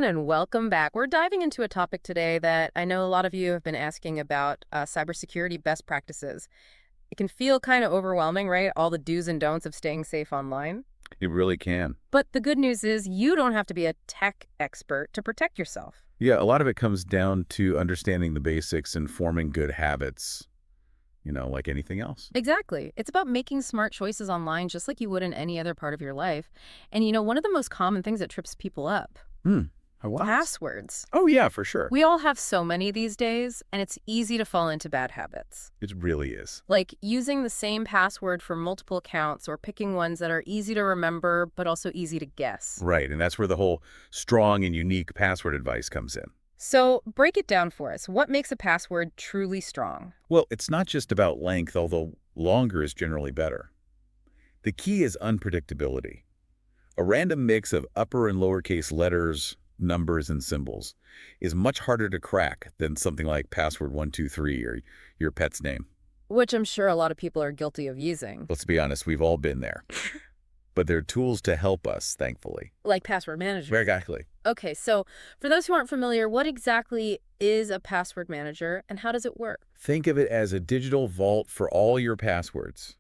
everyone, and welcome back. We're diving into a topic today that I know a lot of you have been asking about cybersecurity best practices. It can feel kind of overwhelming, right? All the do's and don'ts of staying safe online. It really can. But the good news is you don't have to be a tech expert to protect yourself. Yeah, a lot of it comes down to understanding the basics and forming good habits, like anything else. Exactly. It's about making smart choices online just like you would in any other part of your life. And one of the most common things that trips people up, Hmm. What? passwords. Oh, yeah, for sure. We all have so many these days, and it's easy to fall into bad habits. It really is. Like using the same password for multiple accounts or picking ones that are easy to remember but also easy to guess. Right, and that's where the whole strong and unique password advice comes in. So break it down for us. What makes a password truly strong? Well, it's not just about length, although longer is generally better. The key is unpredictability. A random mix of upper and lowercase letters, numbers, and symbols is much harder to crack than something like password 123 or your pet's name. Which I'm sure a lot of people are guilty of using. Let's be honest, we've all been there. But there are tools to help us, thankfully. Like password manager. Very exactly. Okay, so for those who aren't familiar, what exactly is a password manager and how does it work? Think of it as a digital vault for all your passwords.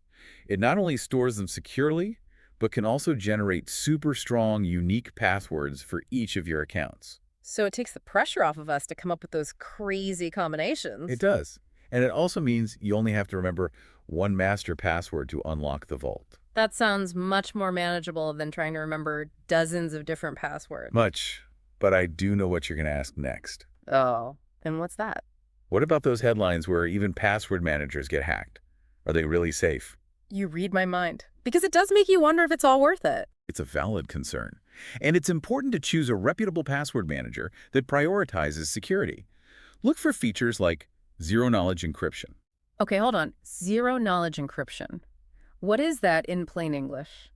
It not only stores them securely, but can also generate super strong, unique passwords for each of your accounts. So it takes the pressure off of us to come up with those crazy combinations. It does. And it also means you only have to remember one master password to unlock the vault. That sounds much more manageable than trying to remember dozens of different passwords. Much. But I do know what you're going to ask next. Oh, and what's that? What about those headlines where even password managers get hacked? Are they really safe? You read my mind. Because it does make you wonder if it's all worth it. It's a valid concern. And it's important to choose a reputable password manager that prioritizes security. Look for features like zero-knowledge encryption. Okay, hold on. Zero-knowledge encryption. What is that in plain English?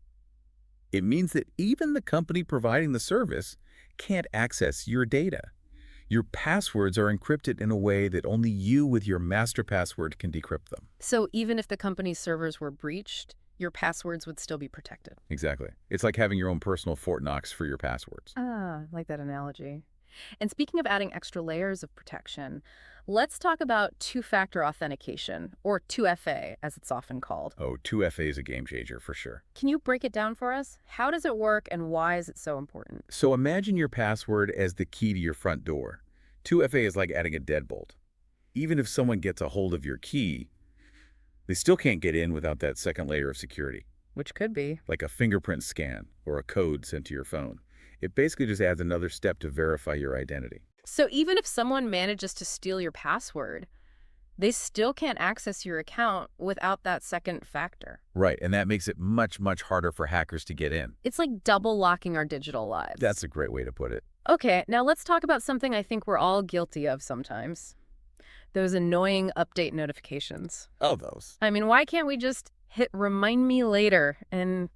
It means that even the company providing the service can't access your data. Your passwords are encrypted in a way that only you with your master password can decrypt them. So even if the company's servers were breached, your passwords would still be protected. Exactly. It's like having your own personal Fort Knox for your passwords. Ah, I like that analogy. And speaking of adding extra layers of protection, let's talk about two-factor authentication, or 2FA, as it's often called. Oh, 2FA is a game changer for sure. Can you break it down for us? How does it work and why is it so important? So imagine your password as the key to your front door. 2FA is like adding a deadbolt. Even if someone gets a hold of your key, they still can't get in without that second layer of security, Which could be. like a fingerprint scan or a code sent to your phone. It basically just adds another step to verify your identity. So even if someone manages to steal your password, they still can't access your account without that second factor. Right, and that makes it much, much harder for hackers to get in. It's like double locking our digital lives. That's a great way to put it. Okay, now let's talk about something I think we're all guilty of sometimes. Those annoying update notifications. Oh, those. I mean, why can't we just hit remind me later and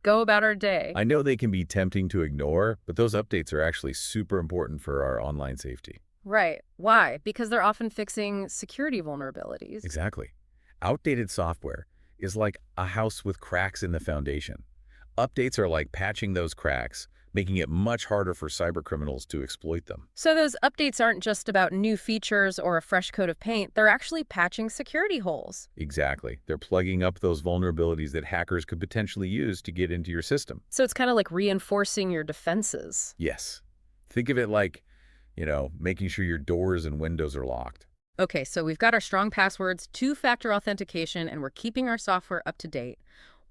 go about our day? I know they can be tempting to ignore, but those updates are actually super important for our online safety. Right. Why? Because they're often fixing security vulnerabilities. Exactly. Outdated software is like a house with cracks in the foundation. Updates are like patching those cracks, making it much harder for cybercriminals to exploit them. So those updates aren't just about new features or a fresh coat of paint. They're actually patching security holes. Exactly. They're plugging up those vulnerabilities that hackers could potentially use to get into your system. So it's kind of like reinforcing your defenses. Yes. Think of it like, making sure your doors and windows are locked. Okay, so we've got our strong passwords, two-factor authentication, and we're keeping our software up to date.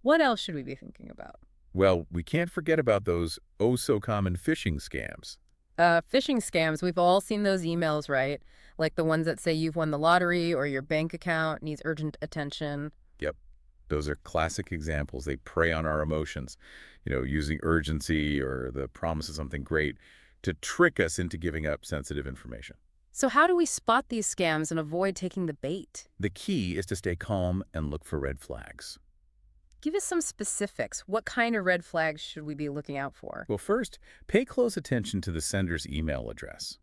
What else should we be thinking about? Well, we can't forget about those oh-so-common phishing scams. Phishing scams, we've all seen those emails, right? Like the ones that say you've won the lottery or your bank account needs urgent attention. Yep. Those are classic examples. They prey on our emotions, using urgency or the promise of something great to trick us into giving up sensitive information. So how do we spot these scams and avoid taking the bait? The key is to stay calm and look for red flags. Give us some specifics. What kind of red flags should we be looking out for? Well, first, pay close attention to the sender's email address.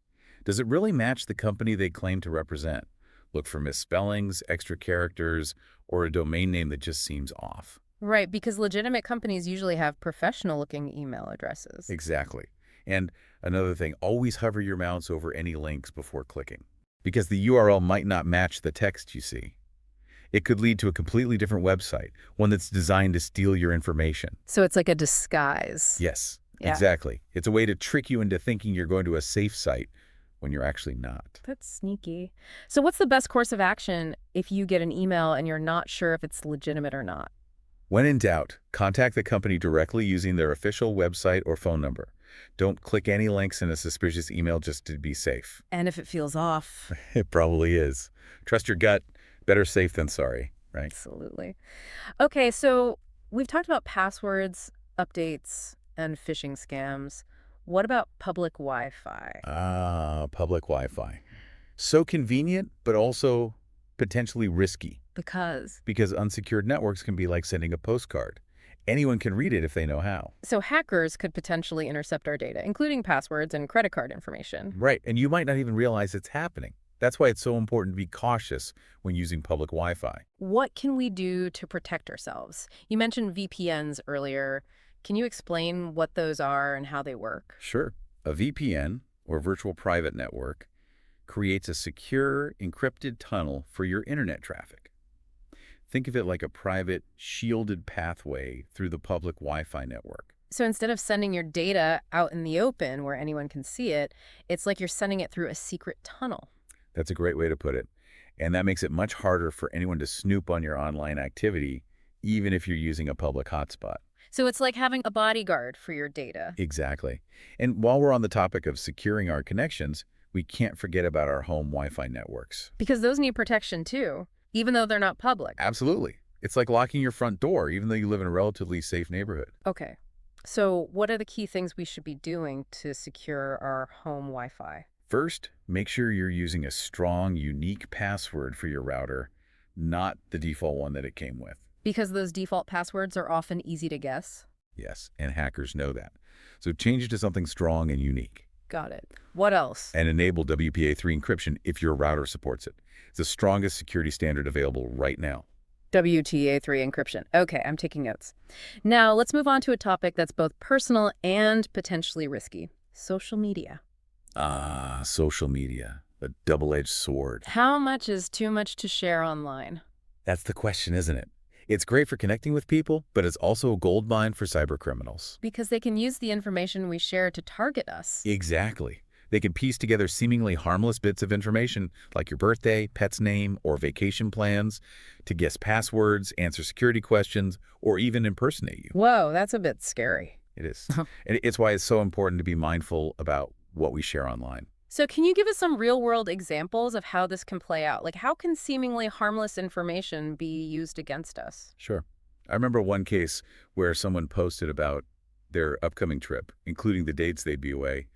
Does it really match the company they claim to represent? Look for misspellings, extra characters, or a domain name that just seems off. Right, because legitimate companies usually have professional-looking email addresses. Exactly. And another thing, always hover your mouse over any links before clicking, because the URL might not match the text you see. It could lead to a completely different website, one that's designed to steal your information. So it's like a disguise. Yes, Yeah, exactly. It's a way to trick you into thinking you're going to a safe site when you're actually not. that's sneaky. So what's the best course of action if you get an email and you're not sure if it's legitimate or not? When in doubt, contact the company directly using their official website or phone number. Don't click any links in a suspicious email just to be safe. And if it feels off? It probably is. Trust your gut. Better safe than sorry, right? Absolutely. Okay, so we've talked about passwords, updates, and phishing scams. What about public Wi-Fi? Ah, public Wi-Fi. So convenient, but also potentially risky, Because because unsecured networks can be like sending a postcard. Anyone can read it if they know how. so hackers could potentially intercept our data, including passwords and credit card information. Right, and you might not even realize it's happening. That's why it's so important to be cautious when using public Wi-Fi. What can we do to protect ourselves? You mentioned VPNs earlier. Can you explain what those are and how they work? Sure, a VPN, or virtual private network, creates a secure, encrypted tunnel for your internet traffic. Think of it like a private, shielded pathway through the public Wi-Fi network. So instead of sending your data out in the open where anyone can see it, it's like you're sending it through a secret tunnel. That's a great way to put it. And that makes it much harder for anyone to snoop on your online activity, even if you're using a public hotspot. So it's like having a bodyguard for your data. Exactly. And while we're on the topic of securing our connections, we can't forget about our home Wi-Fi networks. Because those need protection too, even though they're not public. Absolutely. It's like locking your front door, even though you live in a relatively safe neighborhood. Okay. So what are the key things we should be doing to secure our home Wi-Fi? First, make sure you're using a strong, unique password for your router, not the default one that it came with. Because those default passwords are often easy to guess. Yes, and hackers know that. So change it to something strong and unique. Got it. What else? And enable WPA3 encryption if your router supports it. It's the strongest security standard available right now. WTA3 encryption. Okay, I'm taking notes. Now, let's move on to a topic that's both personal and potentially risky. Social media. Ah, social media, a double-edged sword. How much is too much to share online? That's the question, isn't it? It's great for connecting with people, but it's also a goldmine for cybercriminals. Because they can use the information we share to target us. Exactly. They can piece together seemingly harmless bits of information, like your birthday, pet's name, or vacation plans, to guess passwords, answer security questions, or even impersonate you. Whoa, that's a bit scary. It is. And it's why it's so important to be mindful about what we share online. So can you give us some real-world examples of how this can play out? Like, how can seemingly harmless information be used against us? Sure. I remember one case where someone posted about their upcoming trip, including the dates they'd be away.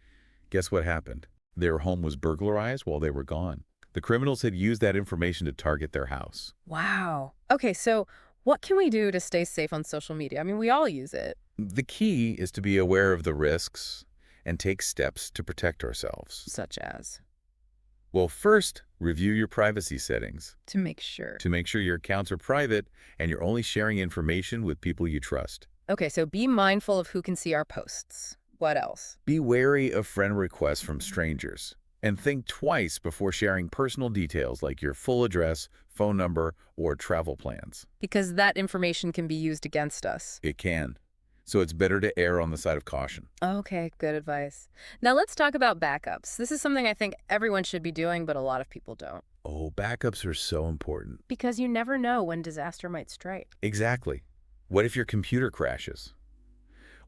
Guess what happened? Their home was burglarized while they were gone. The criminals had used that information to target their house. Wow. Okay, so what can we do to stay safe on social media? I mean, we all use it. The key is to be aware of the risks and take steps to protect ourselves. Such as? Well, first, review your privacy settings To make sure. to make sure your accounts are private and you're only sharing information with people you trust. Okay, so be mindful of who can see our posts. What else? Be wary of friend requests from strangers, and think twice before sharing personal details like your full address, phone number, or travel plans. Because that information can be used against us. It can. So it's better to err on the side of caution. Okay, good advice. Now let's talk about backups. This is something I think everyone should be doing, but a lot of people don't. Oh, backups are so important. Because you never know when disaster might strike. Exactly. What if your computer crashes?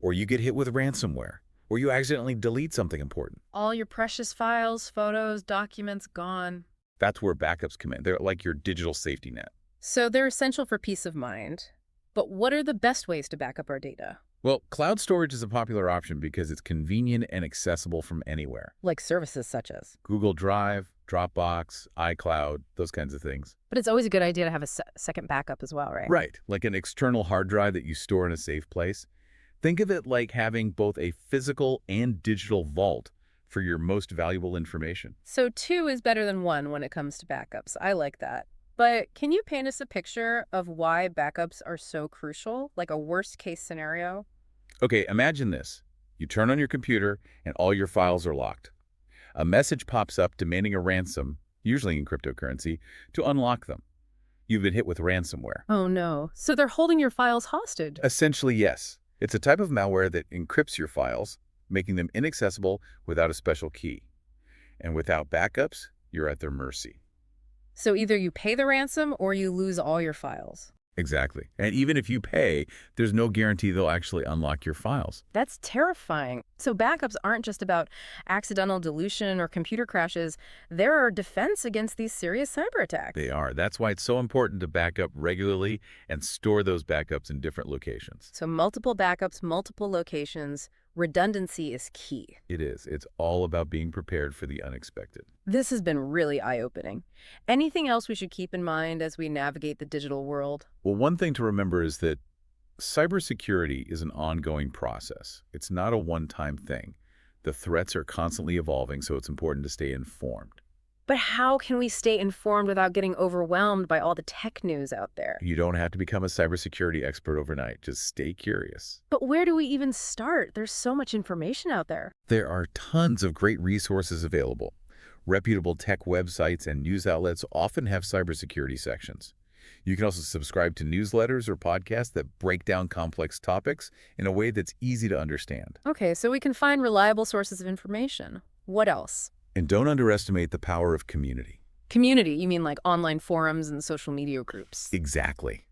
Or you get hit with ransomware? Or you accidentally delete something important? All your precious files, photos, documents gone. That's where backups come in. They're like your digital safety net. So they're essential for peace of mind. But what are the best ways to back up our data? Well, cloud storage is a popular option because it's convenient and accessible from anywhere. Like services such as. Google Drive, Dropbox, iCloud, those kinds of things. But it's always a good idea to have a second backup as well, right? Right, like an external hard drive that you store in a safe place. Think of it like having both a physical and digital vault for your most valuable information. So two is better than one when it comes to backups. I like that. But can you paint us a picture of why backups are so crucial, like a worst case scenario? Okay, imagine this. You turn on your computer, and all your files are locked. A message pops up demanding a ransom, usually in cryptocurrency, to unlock them. You've been hit with ransomware. Oh no. So they're holding your files hostage. Essentially, yes. It's a type of malware that encrypts your files, making them inaccessible without a special key. And without backups, you're at their mercy. So either you pay the ransom or you lose all your files. Exactly. And even if you pay, there's no guarantee they'll actually unlock your files. That's terrifying. So backups aren't just about accidental deletion or computer crashes. They're a defense against these serious cyber attacks. They are. That's why it's so important to back up regularly and store those backups in different locations. So multiple backups, multiple locations. Redundancy is key. It is. It's all about being prepared for the unexpected. This has been really eye-opening. Anything else we should keep in mind as we navigate the digital world? Well, one thing to remember is that cybersecurity is an ongoing process. It's not a one-time thing. The threats are constantly evolving, so it's important to stay informed. But how can we stay informed without getting overwhelmed by all the tech news out there? You don't have to become a cybersecurity expert overnight. Just stay curious. But where do we even start? There's so much information out there. There are tons of great resources available. Reputable tech websites and news outlets often have cybersecurity sections. You can also subscribe to newsletters or podcasts that break down complex topics in a way that's easy to understand. Okay, so we can find reliable sources of information. What else? And don't underestimate the power of community. Community, you mean like online forums and social media groups? Exactly.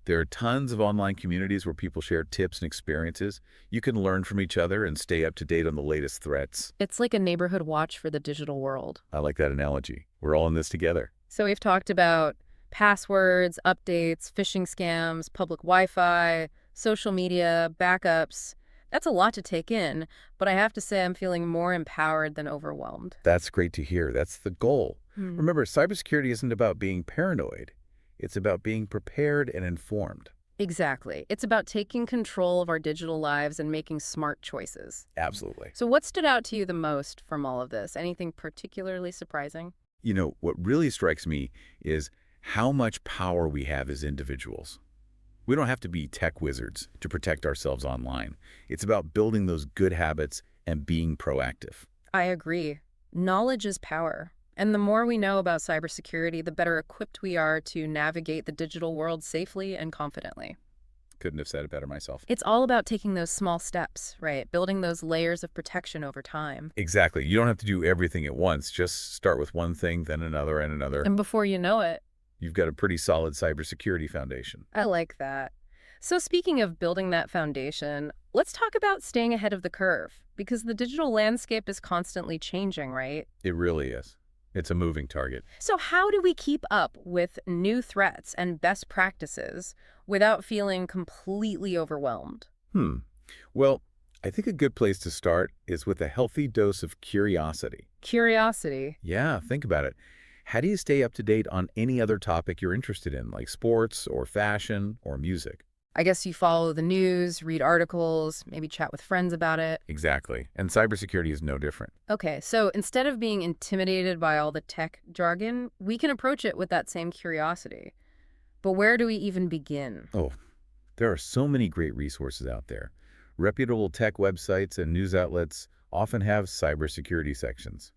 There are tons of online communities where people share tips and experiences. You can learn from each other and stay up to date on the latest threats. It's like a neighborhood watch for the digital world. I like that analogy. We're all in this together. So we've talked about passwords, updates, phishing scams, public Wi-Fi, social media, backups. That's a lot to take in, but I have to say I'm feeling more empowered than overwhelmed. That's great to hear. That's the goal. Hmm. Remember, cybersecurity isn't about being paranoid. It's about being prepared and informed. Exactly. It's about taking control of our digital lives and making smart choices. Absolutely. So what stood out to you the most from all of this? Anything particularly surprising? You know, what really strikes me is how much power we have as individuals. We don't have to be tech wizards to protect ourselves online. It's about building those good habits and being proactive. I agree. Knowledge is power. And the more we know about cybersecurity, the better equipped we are to navigate the digital world safely and confidently. Couldn't have said it better myself. It's all about taking those small steps, right? Building those layers of protection over time. Exactly. You don't have to do everything at once. Just start with one thing, then another and another. And before you know it, You've got a pretty solid cybersecurity foundation. I like that. So speaking of building that foundation, let's talk about staying ahead of the curve, because the digital landscape is constantly changing, right? It really is. It's a moving target. So how do we keep up with new threats and best practices without feeling completely overwhelmed? Well, I think a good place to start is with a healthy dose of curiosity. Curiosity. Yeah, think about it. How do you stay up to date on any other topic you're interested in, like sports or fashion or music? I guess you follow the news, read articles, maybe chat with friends about it. Exactly. And cybersecurity is no different. Okay, so instead of being intimidated by all the tech jargon, we can approach it with that same curiosity. But where do we even begin? Oh, there are so many great resources out there. Reputable tech websites and news outlets often have cybersecurity sections.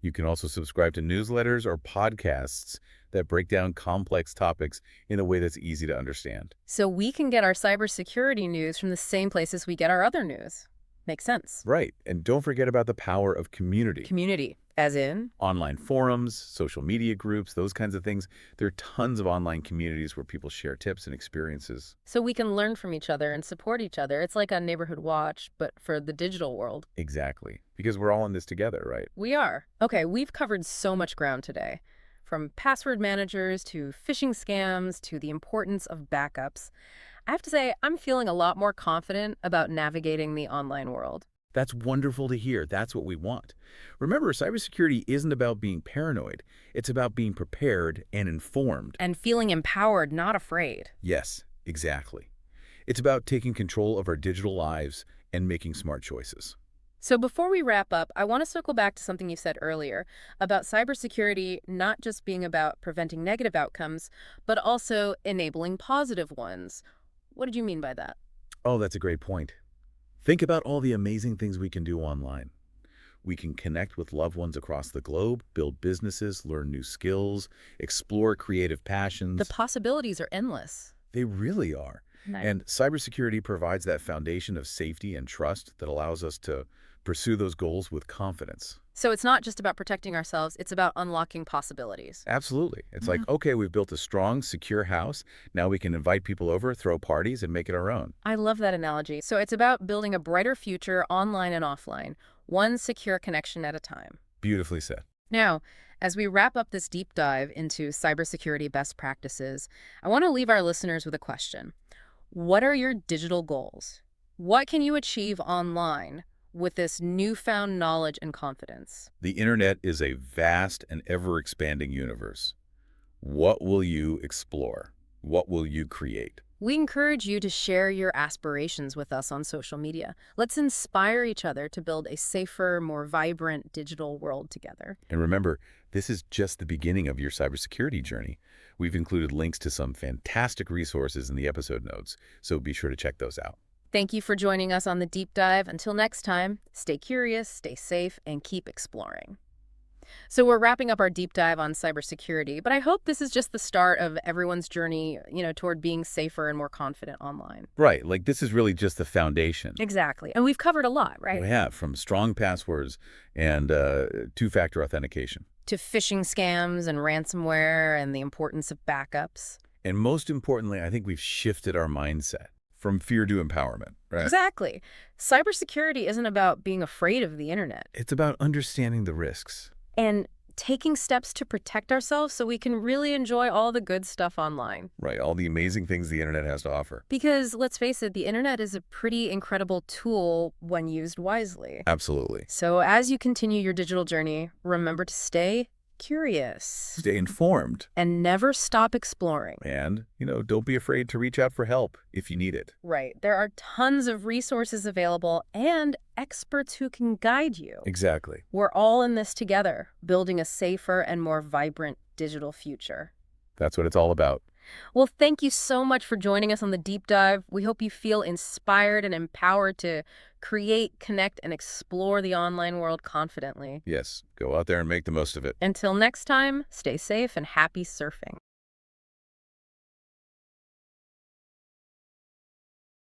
You can also subscribe to newsletters or podcasts that break down complex topics in a way that's easy to understand. So we can get our cybersecurity news from the same places we get our other news. Makes sense. Right. And don't forget about the power of community. Community, as in? Online forums, social media groups, those kinds of things. There are tons of online communities where people share tips and experiences. So we can learn from each other and support each other. It's like a neighborhood watch, but for the digital world. Exactly. Because we're all in this together, right? We are. Okay, we've covered so much ground today. From password managers to phishing scams to the importance of backups. I have to say, I'm feeling a lot more confident about navigating the online world. That's wonderful to hear. That's what we want. Remember, cybersecurity isn't about being paranoid. It's about being prepared and informed. And feeling empowered, not afraid. Yes, exactly. It's about taking control of our digital lives and making smart choices. So before we wrap up, I want to circle back to something you said earlier about cybersecurity not just being about preventing negative outcomes, but also enabling positive ones. What did you mean by that? Oh, that's a great point. Think about all the amazing things we can do online. We can connect with loved ones across the globe, build businesses, learn new skills, explore creative The passions. possibilities are endless. They really are. Nice. And cybersecurity provides that foundation of safety and trust that allows us to pursue those goals with confidence. So it's not just about protecting ourselves, it's about unlocking possibilities. Absolutely. It's like, Yeah. okay, we've built a strong, secure house. Now we can invite people over, throw parties, and make it our own. I love that analogy. So it's about building a brighter future online and offline, one secure connection at a time. Beautifully said. Now, as we wrap up this deep dive into cybersecurity best practices, I want to leave our listeners with a question. What are your digital goals? What can you achieve online with this newfound knowledge and confidence? The internet is a vast and ever-expanding universe. What will you explore? What will you create? We encourage you to share your aspirations with us on social media. Let's inspire each other to build a safer, more vibrant digital world together. And remember, this is just the beginning of your cybersecurity journey. We've included links to some fantastic resources in the episode notes, so be sure to check those out. Thank you for joining us on the deep dive. Until next time, stay curious, stay safe, and keep exploring. So we're wrapping up our deep dive on cybersecurity, but I hope this is just the start of everyone's journey, toward being safer and more confident online. Right, like this is really just the foundation. Exactly. And we've covered a lot, right? We have, from strong passwords and two-factor authentication. To phishing scams and ransomware and the importance of backups. And most importantly, I think we've shifted our mindset from fear to empowerment, right? Exactly. Cybersecurity isn't about being afraid of the internet It's about understanding the risks. and taking steps to protect ourselves so we can really enjoy all the good stuff online. Right, all the amazing things the internet has to offer. Because let's face it, the internet is a pretty incredible tool when used wisely. Absolutely. So as you continue your digital journey, remember to stay curious Stay informed. and never stop exploring. And, don't be afraid to reach out for help if you need it. Right. There are tons of resources available and experts who can guide you. Exactly. We're all in this together, building a safer and more vibrant digital future. That's what it's all about. Well, thank you so much for joining us on the deep dive. We hope you feel inspired and empowered to create, connect, and explore the online world confidently. Yes, go out there and make the most of it. Until next time, stay safe and happy surfing.